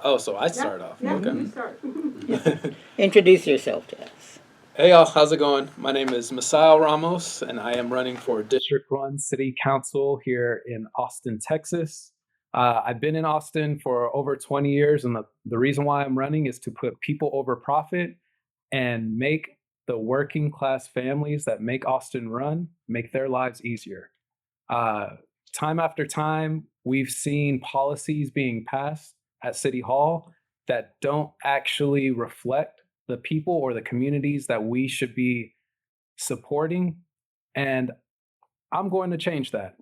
Oh, so I Yeah, start off. yeah, you Okay. start. Introduce yourself to us. Hey y'all, how's it going? My name is Misael Ramos, and I am running for District 1 City Council here in Austin, Texas. I've been in Austin for over 20 years, and the reason why I'm running is to put people over profit and make the working class families that make Austin run, make their lives easier. Uh, Time after time, we've seen policies being passed at City Hall that don't actually reflect the people or the communities that we should be supporting. And I'm going to change that.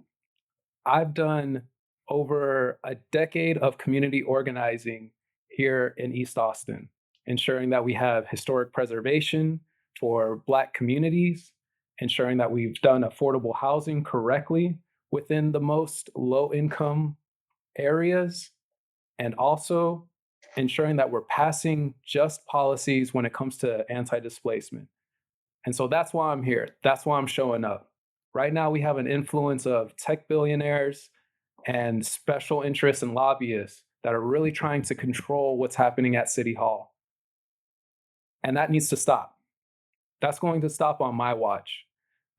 I've done over a decade of community organizing here in East Austin, ensuring that we have historic preservation for Black communities, ensuring that we've done affordable housing correctly within the most low income areas, and also ensuring that we're passing just policies when it comes to anti displacement. And so that's why I'm here. That's why I'm showing up. Right now, we have an influence of tech billionaires and special interests and lobbyists that are really trying to control what's happening at City Hall. And that needs to stop. That's going to stop on my watch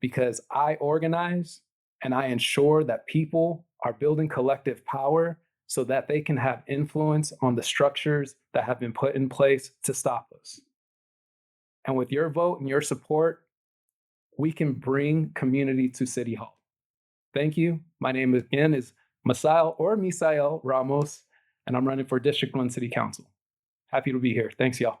because I organize and I ensure that people are building collective power so that they can have influence on the structures that have been put in place to stop us. And with your vote and your support, we can bring community to City Hall. Thank you. My name again is Misael Ramos, and I'm running for District 1 City Council. Happy to be here. Thanks, y'all.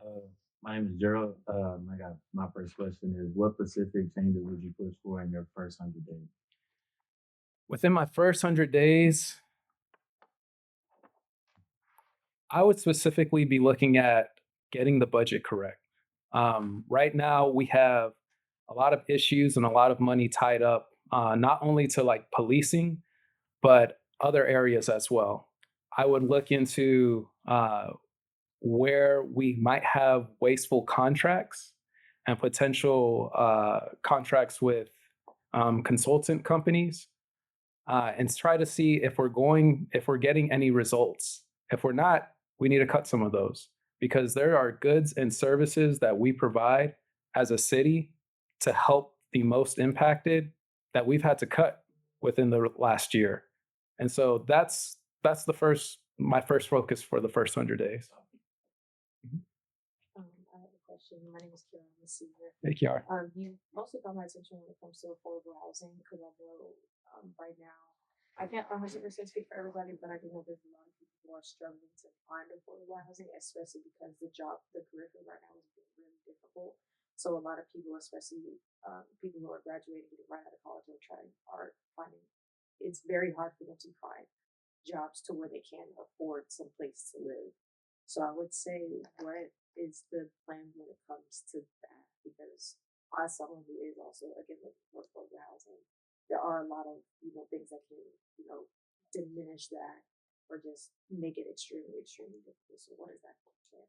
Uh, my name is Gerald. I got my first question is what specific changes would you push for in your first 100 days? Within my first 100 days, I would specifically be looking at getting the budget correct. Right now, we have a lot of issues and a lot of money tied up, not only to like policing, but other areas as well. I would look into where we might have wasteful contracts and potential contracts with consultant companies, and try to see if we're getting any results. If we're not, we need to cut some of those because there are goods and services that we provide as a city to help the most impacted that we've had to cut within the last year. And so that's the first my first focus for the first 100 days. Mhm. I have a question. My name is Kira. I'm a senior. Thank you. Are. You mostly got my attention when it comes to affordable housing because I know right now I can't 100% speak for everybody, but I do know there's a lot of people who are struggling to find affordable housing, especially because the curriculum right now is being really difficult. So a lot of people, especially people who are graduating, getting right out of college, are finding it's very hard for them to find jobs to where they can afford some place to live. So I would say, what is the plan when it comes to that? Because as someone who is also again looking for affordable housing, there are a lot of things that can diminish that or just make it extremely extremely difficult. So what is that plan?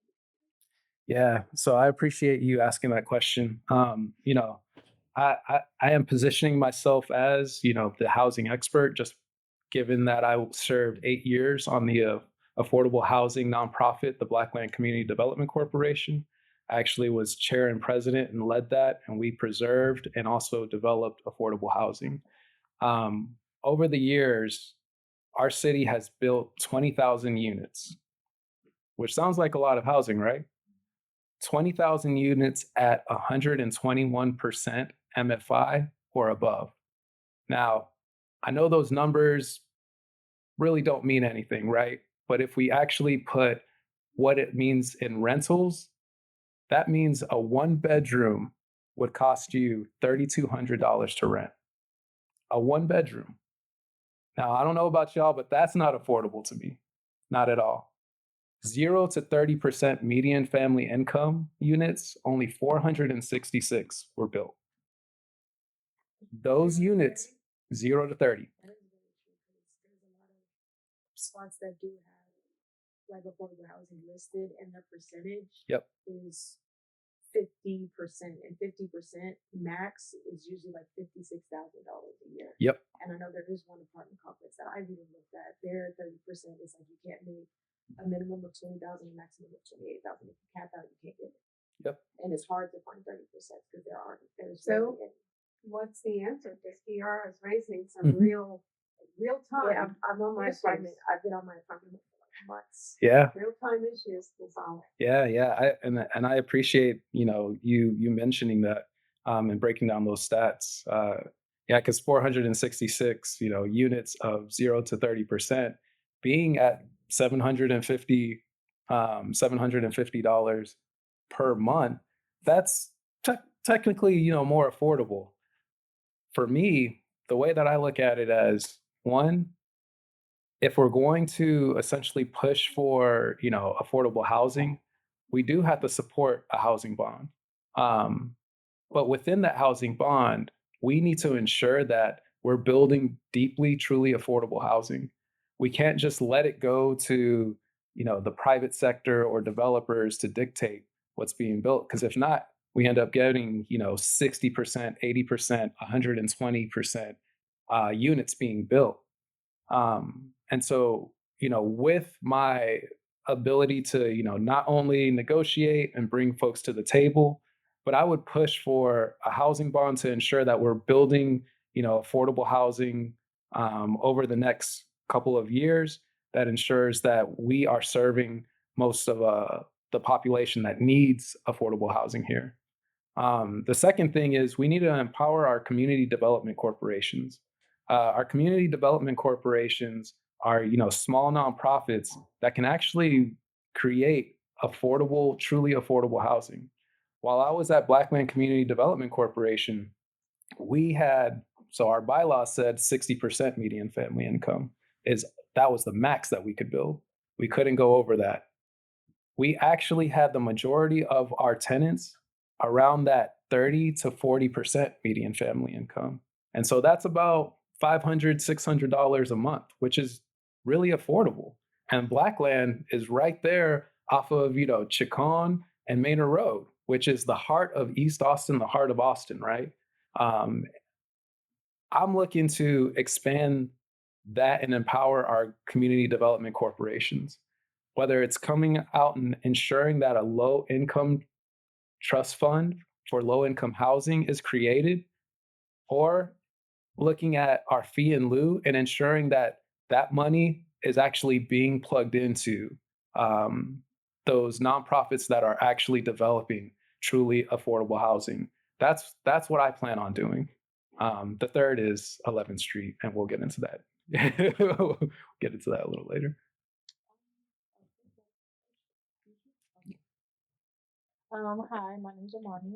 Yeah, so I appreciate you asking that question. I am positioning myself as the housing expert, just given that I served 8 years on the affordable housing nonprofit, the Blackland Community Development Corporation. I actually was chair and president and led that, and we preserved and also developed affordable housing. Over the years, our city has built 20,000 units, which sounds like a lot of housing, right? 20,000 units at 121% MFI or above. Now, I know those numbers really don't mean anything, right? But if we actually put what it means in rentals, that means a one bedroom would cost you $3,200 to rent. A one bedroom. Now, I don't know about y'all, but that's not affordable to me. Not at all. 0 to 30% median family income units, only 466 were built. Those units, 0 to 30. That is very true because there's a lot of spots that do have like affordable housing listed, and their percentage Yep. is 50%, and 50% max is usually like $56,000 a year. Yep. And I know there is one apartment complex that I've even looked at. Their 30% is like you can't make a minimum of 20,000, a maximum of 28,000. If you cap out, you can't get it. Yep. And it's hard to find 30% because there's So- rarely any. What's the answer? Because PR is raising some Mhm. real time. Yeah, I'm on my issues. apartment. I've been on my apartment for like months. Yeah. Real time issues to solve. Yeah. I appreciate, you mentioning that, and breaking down those stats. Yeah, because 466, units of 0 to 30% being at 750, $750 per month, that's technically, more affordable. For me, the way that I look at it as one, if we're going to essentially push for, affordable housing, we do have to support a housing bond. Um, but within that housing bond, we need to ensure that we're building deeply, truly affordable housing. We can't just let it go to, the private sector or developers to dictate what's being built. Because if not, we end up getting, 60%, 80%, 120% units being built. And so, with my ability to, not only negotiate and bring folks to the table, but I would push for a housing bond to ensure that we're building, affordable housing over the next couple of years that ensures that we are serving most of the population that needs affordable housing here. The second thing is we need to empower our community development corporations. Our community development corporations are, small nonprofits that can actually create affordable, truly affordable housing. While I was at Blackland Community Development Corporation, we had so our bylaw said 60% median family income is that was the max that we could build. We couldn't go over that. We actually had the majority of our tenants around that 30 to 40% median family income. And so that's about $500, $600 a month, which is really affordable. And Blackland is right there off of, Chicon and Manor Road, which is the heart of East Austin, the heart of Austin, right? Um, I'm looking to expand that and empower our community development corporations, whether it's coming out and ensuring that a low income trust fund for low income housing is created, or looking at our fee in lieu and ensuring that that money is actually being plugged into um, those nonprofits that are actually developing truly affordable housing. That's what I plan on doing. The third is 11th Street, and we'll get into that. We'll get into that a little later. Hi, my name's Amani.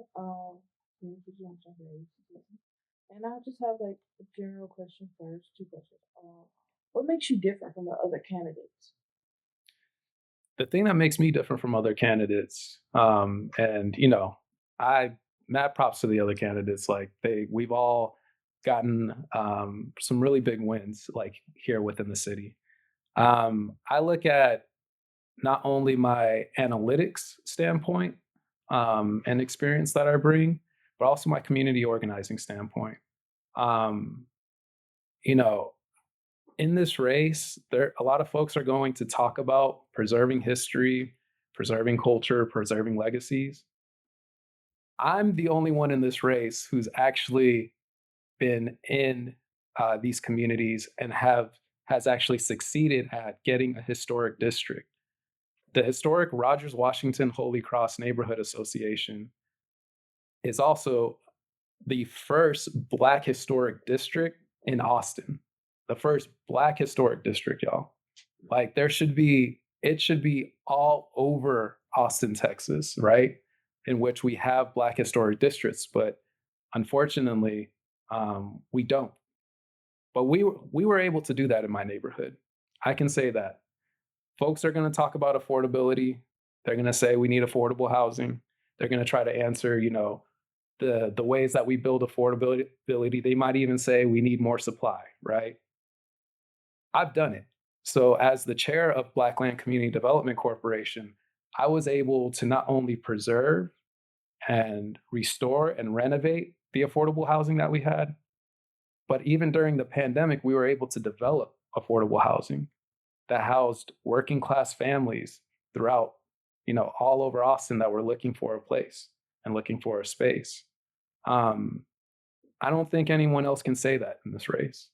And I just have like a general question first, two questions. What makes you different from the other candidates? The thing that makes me different from other candidates, and I mad props to the other candidates. Like we've all gotten some really big wins, like here within the city. I look at not only my analytics standpoint and experience that I bring, but also my community organizing standpoint. Um, you know, in this race, there a lot of folks are going to talk about preserving history, preserving culture, preserving legacies. I'm the only one in this race who's actually been in these communities and has actually succeeded at getting a historic district. The historic Rogers Washington Holy Cross Neighborhood Association is also the first Black historic district in Austin. The first Black historic district, y'all. Like it should be all over Austin, Texas, right? In which we have Black historic districts, but unfortunately, we don't. But we were able to do that in my neighborhood. I can say that. Folks are going to talk about affordability. They're going to say we need affordable housing. They're going to try to answer, the ways that we build affordability. They might even say we need more supply, right? I've done it. So as the chair of Blackland Community Development Corporation, I was able to not only preserve, and restore and renovate the affordable housing that we had. But even during the pandemic, we were able to develop affordable housing that housed working class families throughout, all over Austin that were looking for a place and looking for a space. Um, I don't think anyone else can say that in this race.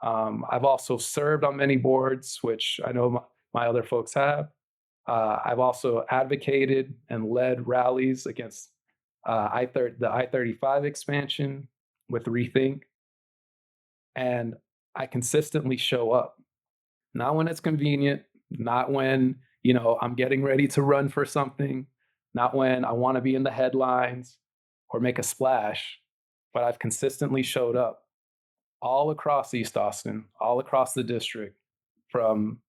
I've also served on many boards, which I know my other folks have. I've also advocated and led rallies against the I-35 expansion with Rethink, and I consistently show up. Not when it's convenient, not when, I'm getting ready to run for something, not when I want to be in the headlines or make a splash, but I've consistently showed up all across East Austin, all across the district. From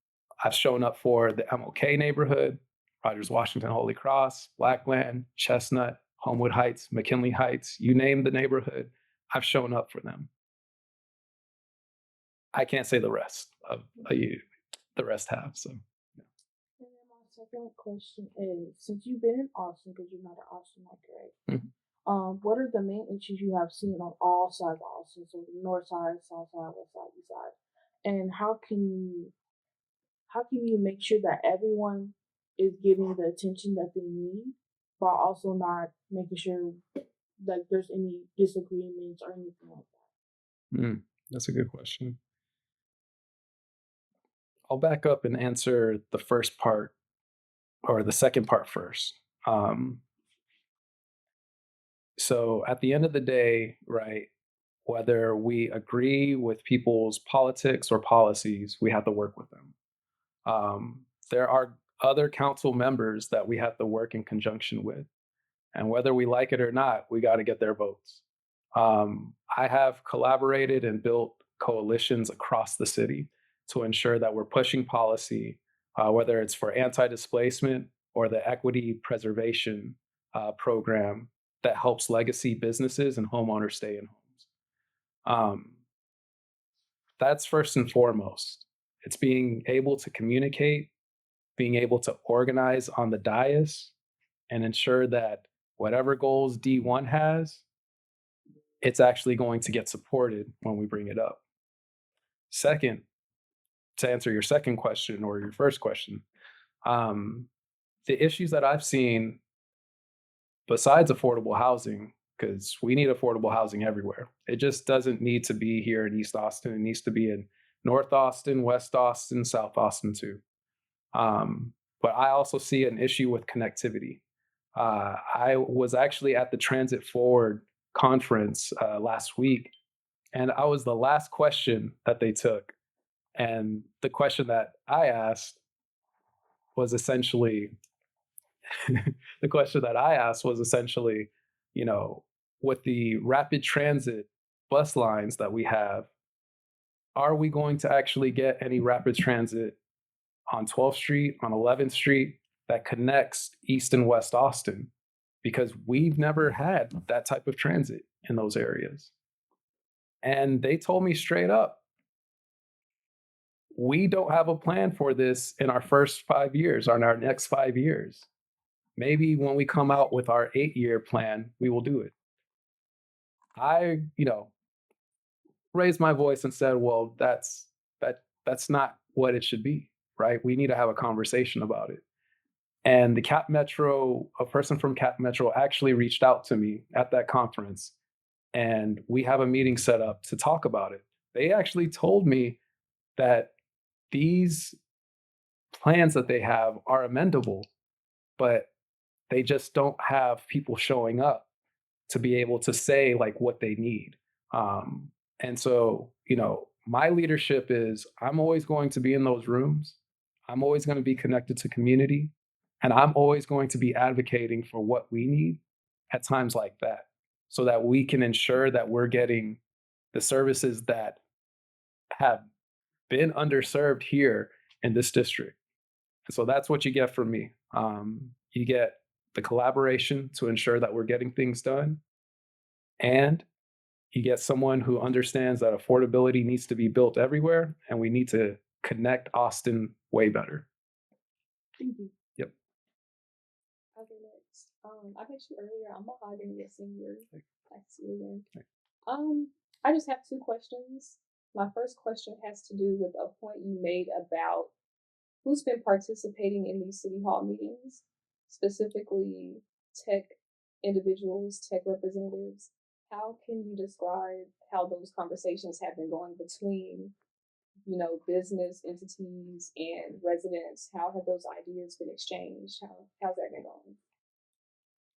I've shown up for the MLK neighborhood, Rogers Washington, Holy Cross, Blackland, Chestnut, Homewood Heights, McKinley Heights, you name the neighborhood, I've shown up for them. I can't say the rest of the rest have. So And then my second question is, since you've been in Austin, because you're not an Austinite, right? What are the main issues you have seen on all sides of Austin? So the north side, south side, west side, east side. And how can you make sure that everyone is getting the attention that they need, while also not making sure that there's any disagreements or anything like that? That's a good question. I'll back up and answer the first part or the second part first. So at the end of the day, right, whether we agree with people's politics or policies, we have to work with them. There are other council members that we have to work in conjunction with. And whether we like it or not, we got to get their votes. I have collaborated and built coalitions across the city to ensure that we're pushing policy, whether it's for anti-displacement or the equity preservation program that helps legacy businesses and homeowners stay in homes. That's first and foremost. It's being able to communicate, being able to organize on the dais, and ensure that whatever goals D1 has, it's actually going to get supported when we bring it up. Second, to answer your second question or your first question, the issues that I've seen besides affordable housing, because we need affordable housing everywhere. It just doesn't need to be here in East Austin. It needs to be in North Austin, West Austin, South Austin too. But I also see an issue with connectivity. I was actually at the Transit Forward conference last week, and I was the last question that they took. And the question that I asked was essentially, with the rapid transit bus lines that we have, are we going to actually get any rapid transit on 12th Street, on 11th Street that connects East and West Austin? Because we've never had that type of transit in those areas. And they told me straight up, we don't have a plan for this in our first 5 years, or in our next 5 years. Maybe when we come out with our 8-year plan, we will do it. I, raised my voice and said, well, that's not what it should be, right? We need to have a conversation about it. And the Cap Metro, a person from Cap Metro actually reached out to me at that conference, and we have a meeting set up to talk about it. They actually told me that these plans that they have are amendable, but they just don't have people showing up to be able to say like what they need. And so, my leadership is I'm always going to be in those rooms. I'm always going to be connected to community. And I'm always going to be advocating for what we need at times like that, so that we can ensure that we're getting the services that have been underserved here in this district. And so that's what you get from me. You get the collaboration to ensure that we're getting things done, and you get someone who understands that affordability needs to be built everywhere, and we need to connect Austin way better. Thank you. Yep. Okay, next. I met you earlier. I'm Mahogany, a senior. Thank Nice to see you again. Thank I just have two questions. My first question has to do with a point you made about who's been participating in these city hall meetings, specifically tech individuals, tech representatives. How can you describe how those conversations have been going between, business entities and residents? How have those ideas been exchanged? How's that been going?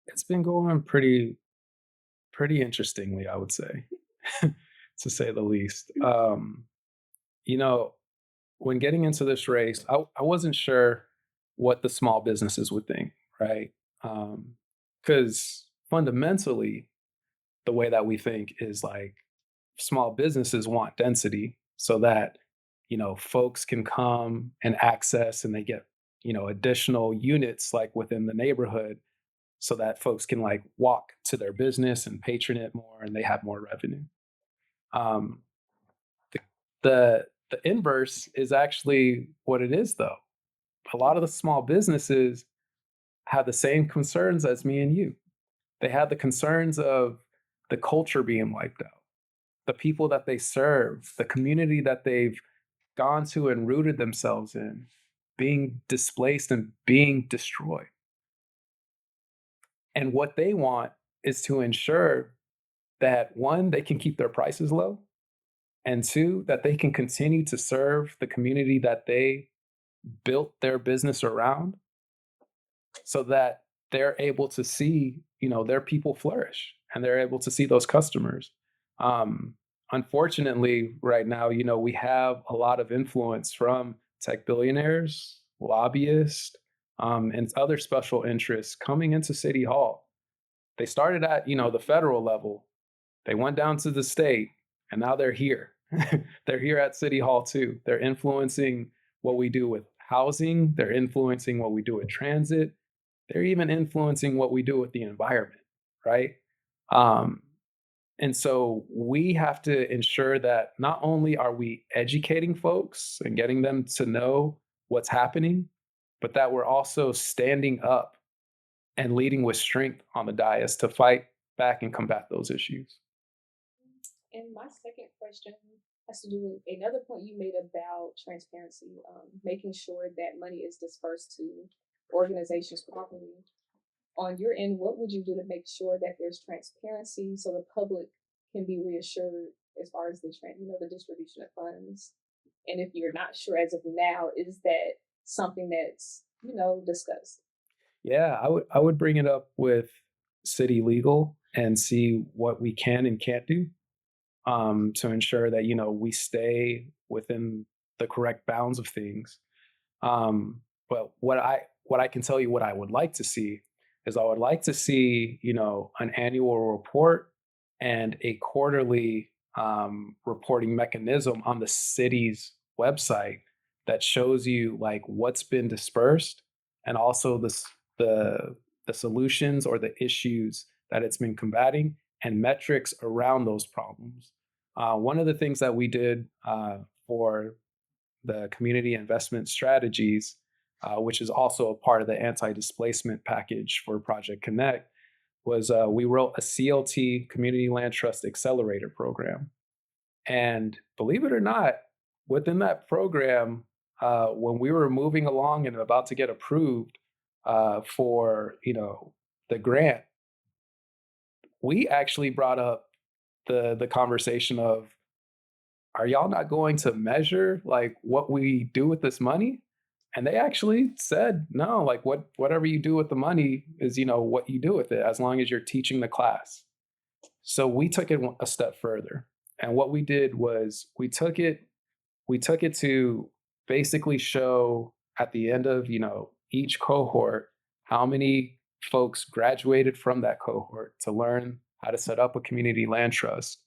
It's been going pretty interestingly, I would say, to say the least. You know, when getting into this race, I wasn't sure what the small businesses would think, right? Because fundamentally, the way that we think is like small businesses want density so that folks can come and access and they get additional units like within the neighborhood so that folks can like walk to their business and patron it more and they have more revenue. um, the, the inverse is actually what it is though. A lot of the small businesses have the same concerns as me and you. They have the concerns of the culture being wiped out, the people that they serve, the community that they've gone to and rooted themselves in, being displaced and being destroyed. And what they want is to ensure that one, they can keep their prices low, and two, that they can continue to serve the community that they built their business around so that they're able to see, their people flourish and they're able to see those customers. Um, Unfortunately, right now, we have a lot of influence from tech billionaires, lobbyists, and other special interests coming into City Hall. They started at, the federal level, they went down to the state, and now they're here. They're here at City Hall too. They're influencing what we do with housing, they're influencing what we do with transit, they're even influencing what we do with the environment, right? Um, and so we have to ensure that not only are we educating folks and getting them to know what's happening, but that we're also standing up and leading with strength on the dais to fight back and combat those issues. And my second question has to do with another point you made about transparency, making sure that money is dispersed to organizations properly. On your end, what would you do to make sure that there's transparency so the public can be reassured as far as the distribution of funds? And if you're not sure as of now, is that something that's discussed? Yeah, I would bring it up with city legal and see what we can and can't do, to ensure that we stay within the correct bounds of things. But what I can tell you, what I would like to see is I would like to see an annual report and a quarterly reporting mechanism on the city's website that shows you like what's been dispersed and also the the solutions or the issues that it's been combating and metrics around those problems. One of the things that we did for the community investment strategies, which is also a part of the anti-displacement package for Project Connect, was we wrote a CLT Community Land Trust Accelerator program. And believe it or not, within that program, when we were moving along and about to get approved for the grant, we actually brought up the conversation of, are y'all not going to measure like what we do with this money? And they actually said, no, like whatever you do with the money is, what you do with it, as long as you're teaching the class. So we took it a step further. And what we did was we took it to basically show at the end of, each cohort how many folks graduated from that cohort to learn how to set up a community land trust.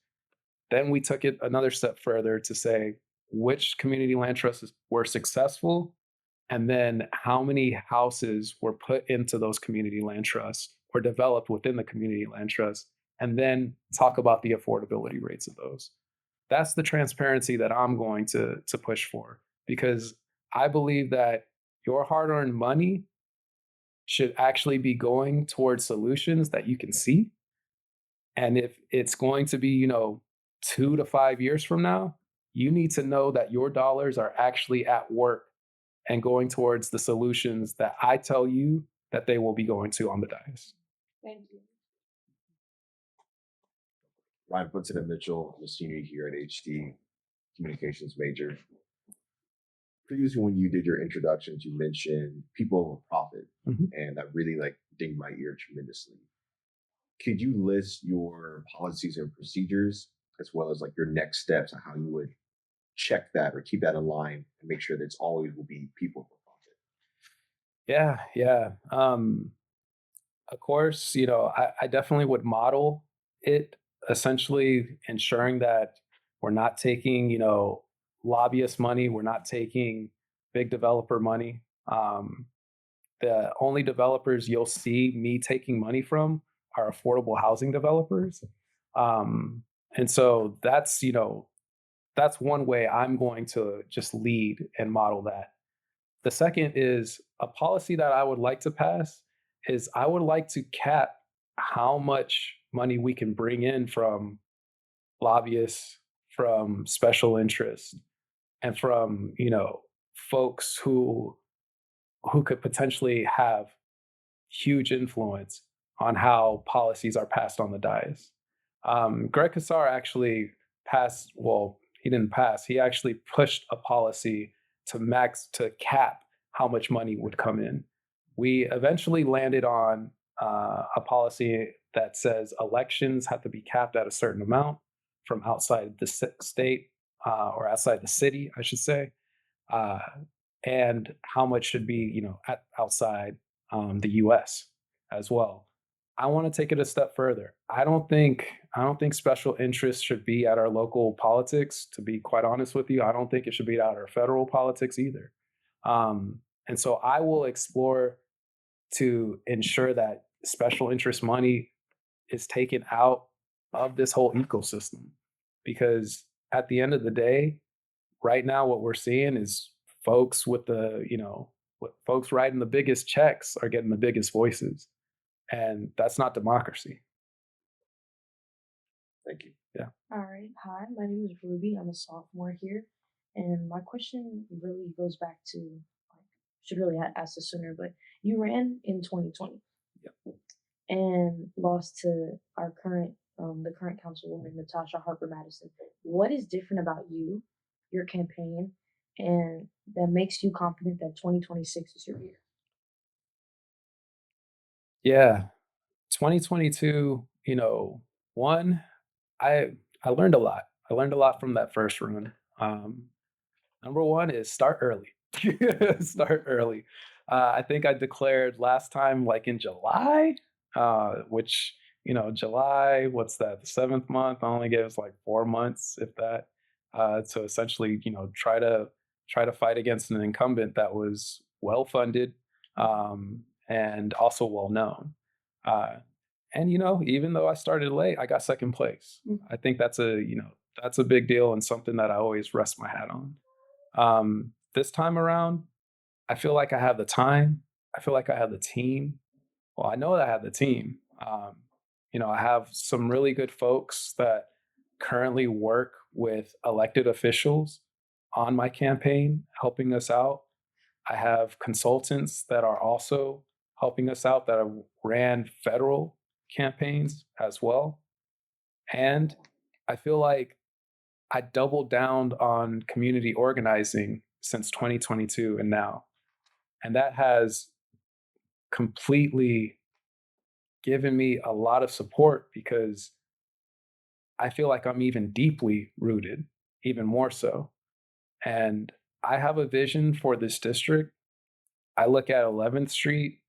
Then we took it another step further to say which community land trusts were successful, and then how many houses were put into those community land trusts or developed within the community land trust, and then talk about the affordability rates of those. That's the transparency that I'm going to push for, because I believe that your hard-earned money should actually be going towards solutions that you can see. And if it's going to be, 2 to 5 years from now, you need to know that your dollars are actually at work and going towards the solutions that I tell you that they will be going to on the dais. Thank you. Ryan Putzin Mitchell, I'm a senior here at HD, communications major. Previously, when you did your introductions, you mentioned people over profit, Mhm. and that really dinged my ear tremendously. Could you list your policies and procedures as well as your next steps on how you would check that or keep that in line and make sure that it's always will be people for profit? Yeah, yeah. Of course, I definitely would model it, essentially ensuring that we're not taking, lobbyist money, we're not taking big developer money. The only developers you'll see me taking money from are affordable housing developers. And so that's one way I'm going to just lead and model that. The second is a policy that I would like to pass is I would like to cap how much money we can bring in from lobbyists, from special interests, and from, folks who could potentially have huge influence on how policies are passed on the dais. Greg Kassar actually passed, well, he didn't pass, he actually pushed a policy to cap how much money would come in. We eventually landed on a policy that says elections have to be capped at a certain amount from outside the state or outside the city, I should say, uh, and how much should be, outside the U.S. as well. I want to take it a step further. I don't think special interests should be at our local politics. To be quite honest with you, I don't think it should be at our federal politics either. And so I will explore to ensure that special interest money is taken out of this whole ecosystem, because at the end of the day, right now what we're seeing is folks with folks writing the biggest checks are getting the biggest voices, and that's not democracy. Thank you. All right. Hi, my name is Ruby. I'm a sophomore here. And my question really goes back to, should really have asked this sooner, but you ran in 2020. Yep. And lost to the current councilwoman, Natasha Harper Madison. What is different about you, your campaign, and that makes you confident that 2026 is your year? Yeah, 2022, one, I I learned a lot. I learned a lot from that first run. Number one is start early. Start early. I think I declared last time like in July, which, July, what's that, the seventh month? I only gave us like 4 months, if that, to essentially, try to fight against an incumbent that was well funded, and also well known. Uh, and even though I started late, I got second place. Mm. I think that's a big deal and something that I always rest my hat on. This time around, I feel like I have the time. I feel like I have the team. Well, I know that I have the team. I have some really good folks that currently work with elected officials on my campaign, helping us out. I have consultants that are also helping us out that have ran federal campaigns as well. And I feel like I doubled down on community organizing since 2022 and now. And that has completely given me a lot of support because I feel like I'm even deeply rooted, even more so. And I have a vision for this district. I look at 11th Street,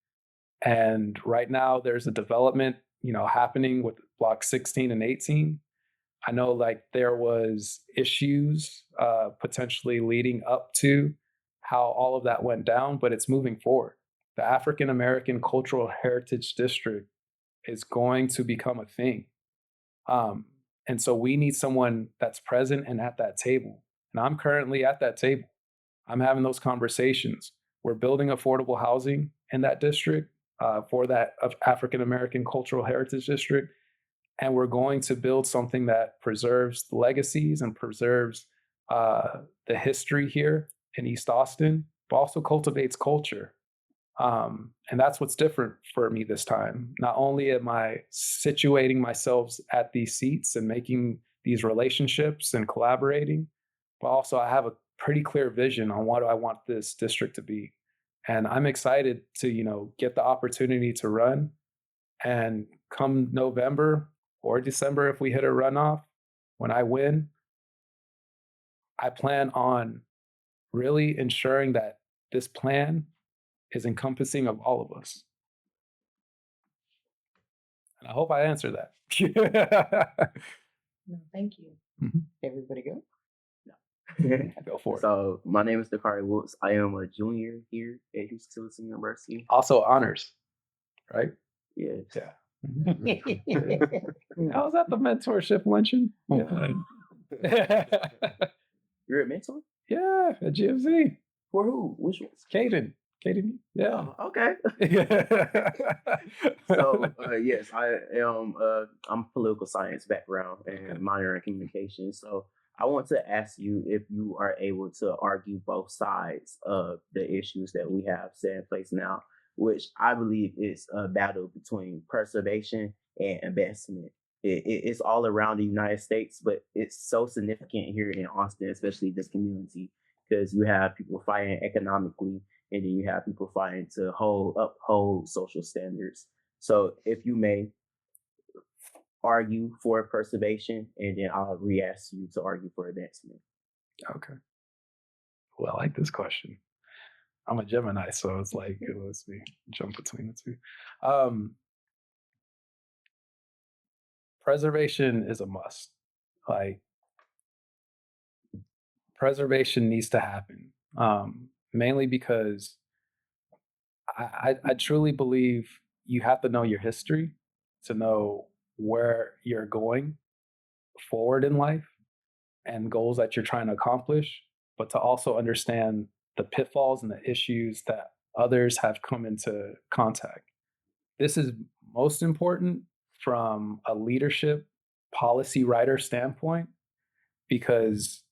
and right now there's a development, happening with block 16 and 18. I know like there was issues potentially leading up to how all of that went down, but it's moving forward. The African American Cultural Heritage District is going to become a thing. Um, and so we need someone that's present and at that table. And I'm currently at that table. I'm having those conversations. We're building affordable housing in that district. for that African American Cultural Heritage District. And we're going to build something that preserves the legacies and preserves the history here in East Austin, but also cultivates culture. And that's what's different for me this time. Not only am I situating myself at these seats and making these relationships and collaborating, but also I have a pretty clear vision on what I want this district to be. And I'm excited to, get the opportunity to run. And come November or December, if we hit a runoff, when I win, I plan on really ensuring that this plan is encompassing of all of us. And I hope I answer that. No, thank you. Mhm. Everybody go. Go for it. So my name is Dakari Woods. I am a junior here at Huston-Tillotson University. Also honors, right? Yes. Yeah. I was at the mentorship luncheon. Yeah. You're a mentor? Yeah, at GMZ. For who? Which one? Caden. Caden. Yeah. Oh, okay. So yes, I am. I'm political science background and minor in communication. So I want to ask you if you are able to argue both sides of the issues that we have set in place now, which I believe is a battle between preservation and advancement. It's all around the United States, but it's so significant here in Austin, especially this community, because you have people fighting economically, and then you have people fighting to uphold social standards. So if you may argue for preservation, and then I'll re-ask you to argue for advancement. Okay. Well, I like this question. I'm a Gemini, so it's like, let's see, jump between the two. Preservation is a must. Like, preservation needs to happen, mainly because I truly believe you have to know your history to know where you're going forward in life and goals that you're trying to accomplish, but to also understand the pitfalls and the issues that others have come into contact. This is most important from a leadership policy writer standpoint, because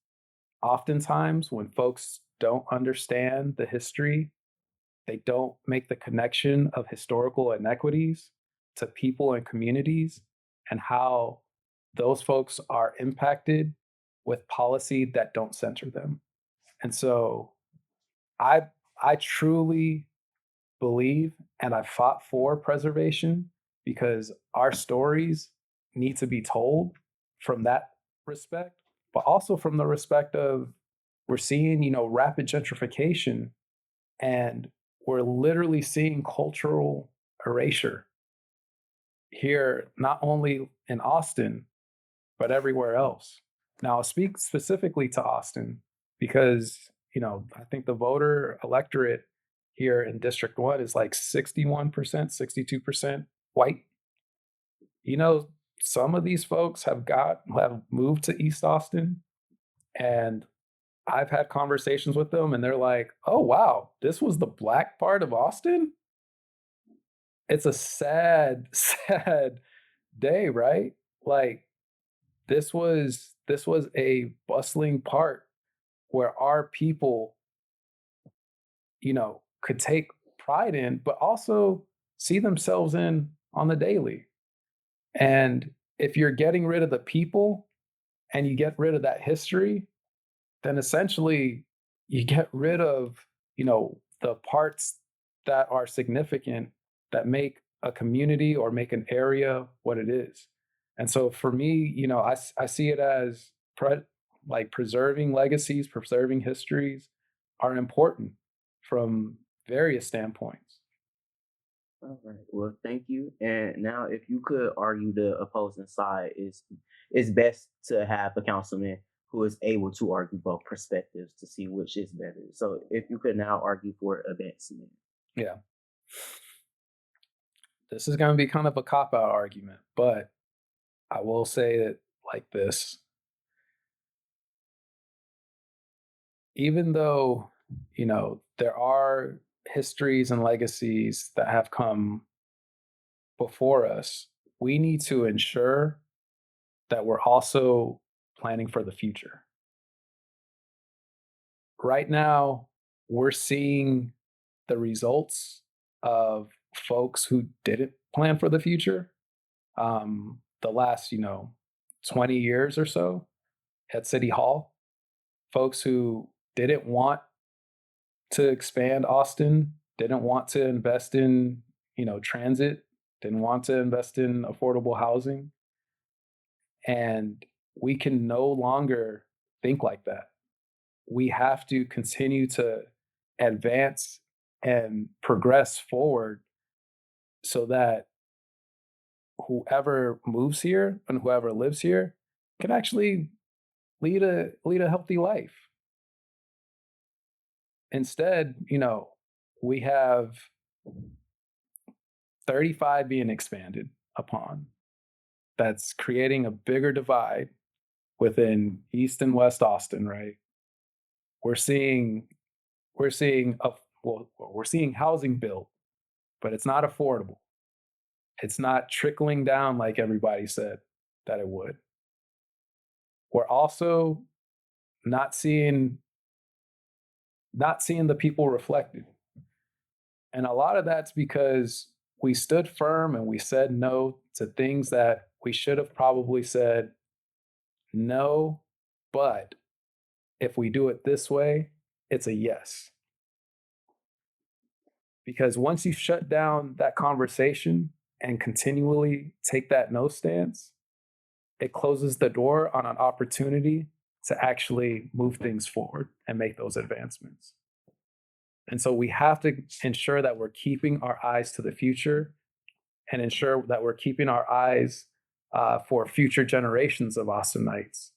oftentimes when folks don't understand the history, they don't make the connection of historical inequities to people and communities and how those folks are impacted with policy that don't center them. And so I I truly believe and I fought for preservation because our stories need to be told from that respect, but also from the respect of we're seeing, rapid gentrification, and we're literally seeing cultural erasure here, not only in Austin, but everywhere else. Now, I'll speak specifically to Austin because, I think the voter electorate here in District 1 is like 61%, 62% white. Some of these folks have moved to East Austin, and I've had conversations with them and they're like, "Oh wow, this was the black part of Austin?" It's a sad, sad day, right? Like this was a bustling part where our people, could take pride in, but also see themselves in on the daily. And if you're getting rid of the people and you get rid of that history, then essentially you get rid of, the parts that are significant that make a community or make an area what it is. And so for me, I see it as like preserving legacies, preserving histories are important from various standpoints. All right. Well, thank you. And now, if you could argue the opposing side, it's best to have a councilman who is able to argue both perspectives to see which is better. So, if you could now argue for advancement. Yeah. This is going to be kind of a cop out argument, but I will say it like this. Even though, there are histories and legacies that have come before us, we need to ensure that we're also planning for the future. Right now, we're seeing the results of folks who didn't plan for the future. The last, 20 years or so at City Hall, folks who didn't want to expand Austin, didn't want to invest in, transit, didn't want to invest in affordable housing. And we can no longer think like that. We have to continue to advance and progress forward so that whoever moves here and whoever lives here can actually lead a healthy life. Instead, we have 35 being expanded upon. That's creating a bigger divide within East and West Austin, right? We're seeing we're seeing a we're seeing housing built, but it's not affordable. It's not trickling down like everybody said that it would. We're also not seeing not seeing the people reflected. And a lot of that's because we stood firm and we said no to things that we should have probably said no, but if we do it this way, it's a yes. Because once you shut down that conversation and continually take that no stance, it closes the door on an opportunity to actually move things forward and make those advancements. And so we have to ensure that we're keeping our eyes to the future and ensure that we're keeping our eyes for future generations of Austinites,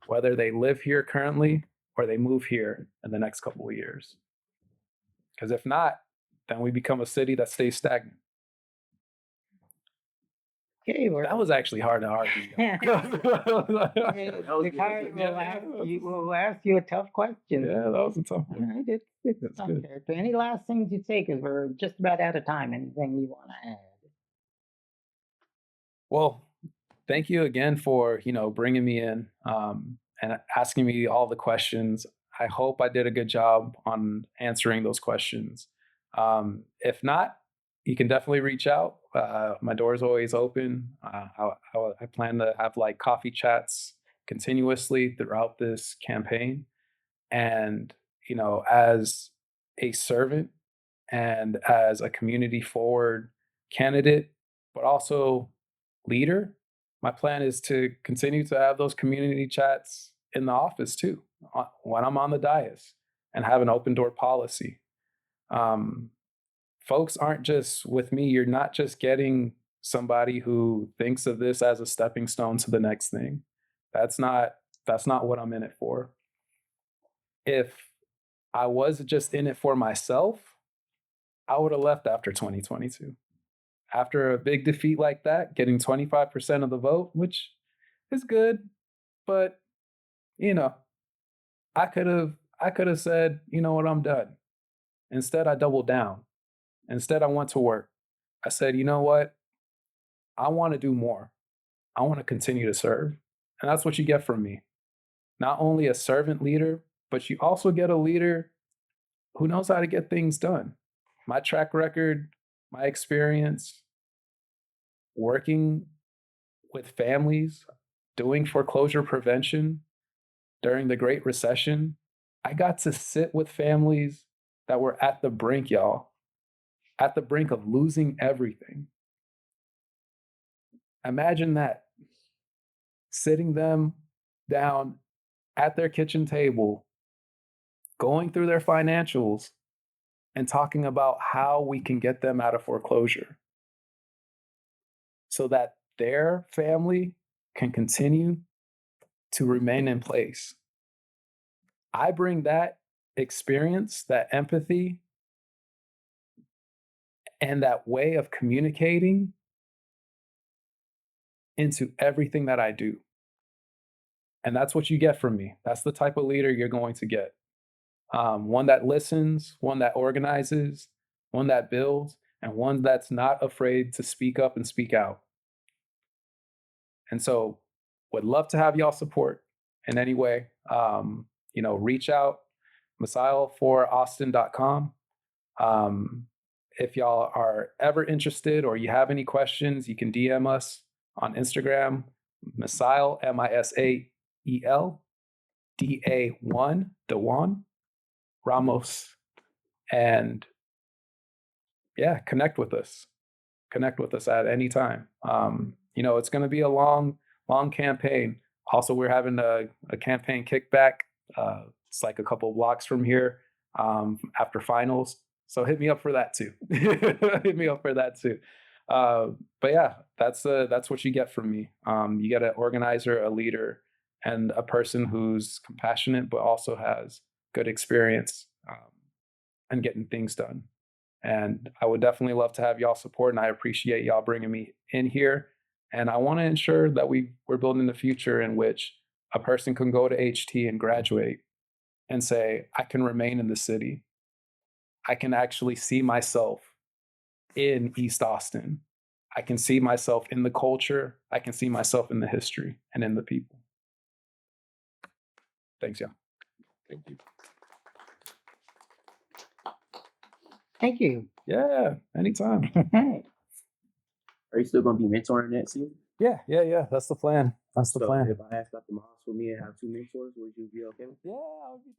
whether they live here currently or they move here in the next couple of years. Because if not, then we become a city that stays stagnant. Okay, That was actually hard to argue. We'll ask you a tough question. Yeah, that was a tough All one. right, it's That's tough good. there. So any last things you'd say, because we're just about out of time. Anything you want to add? Well, thank you again for bringing me in and asking me all the questions. I hope I did a good job on answering those questions. If not, you can definitely reach out. My door is always open. I plan to have like coffee chats continuously throughout this campaign. And, as a servant and as a community forward candidate, but also leader, my plan is to continue to have those community chats in the office too, when I'm on the dais and have an open door policy. Um, Folks aren't just with me. You're not just getting somebody who thinks of this as a stepping stone to the next thing. That's not what I'm in it for. If I was just in it for myself, I would have left after 2022. After a big defeat like that, getting 25% of the vote, which is good, but you know, I could have said, you know what, I'm done. Instead, I doubled down. Instead, I went to work. I said, you know what? I want to do more. I want to continue to serve. And that's what you get from me. Not only a servant leader, but you also get a leader who knows how to get things done. My track record, my experience working with families, doing foreclosure prevention during the Great Recession, I got to sit with families that were at the brink, y'all, at the brink of losing everything. Imagine that, sitting them down at their kitchen table, going through their financials and talking about how we can get them out of foreclosure so that their family can continue to remain in place. I bring that experience, that empathy, and that way of communicating into everything that I do. And that's what you get from me. That's the type of leader you're going to get. One that listens, one that organizes, one that builds, and one that's not afraid to speak up and speak out. And so would love to have y'all support in any way. Reach out, misaelfораustin.com. If y'all are ever interested or you have any questions, you can DM us on Instagram, Misael, Misael, Da1, Dewan, Ramos. And yeah, connect with us. Connect with us at any time. It's going to be a long campaign. Also, we're having a campaign kickback. It's like a couple blocks from here after finals. So hit me up for that too. Hit me up for that too. But yeah, that's what you get from me. You get an organizer, a leader, and a person who's compassionate but also has good experience and getting things done. And I would definitely love to have y'all support, and I appreciate y'all bringing me in here. And I want to ensure that we're building a future in which a person can go to HT and graduate and say, I can remain in the city. I can actually see myself in East Austin. I can see myself in the culture. I can see myself in the history and in the people. Thanks, y'all. Thank you. Thank you. Yeah, anytime. Are you still gonna be mentoring that season? Yeah. That's the plan. That's the So plan. if I ask Dr. Miles for me and have two mentors, would you be okay with that? Yeah, I would be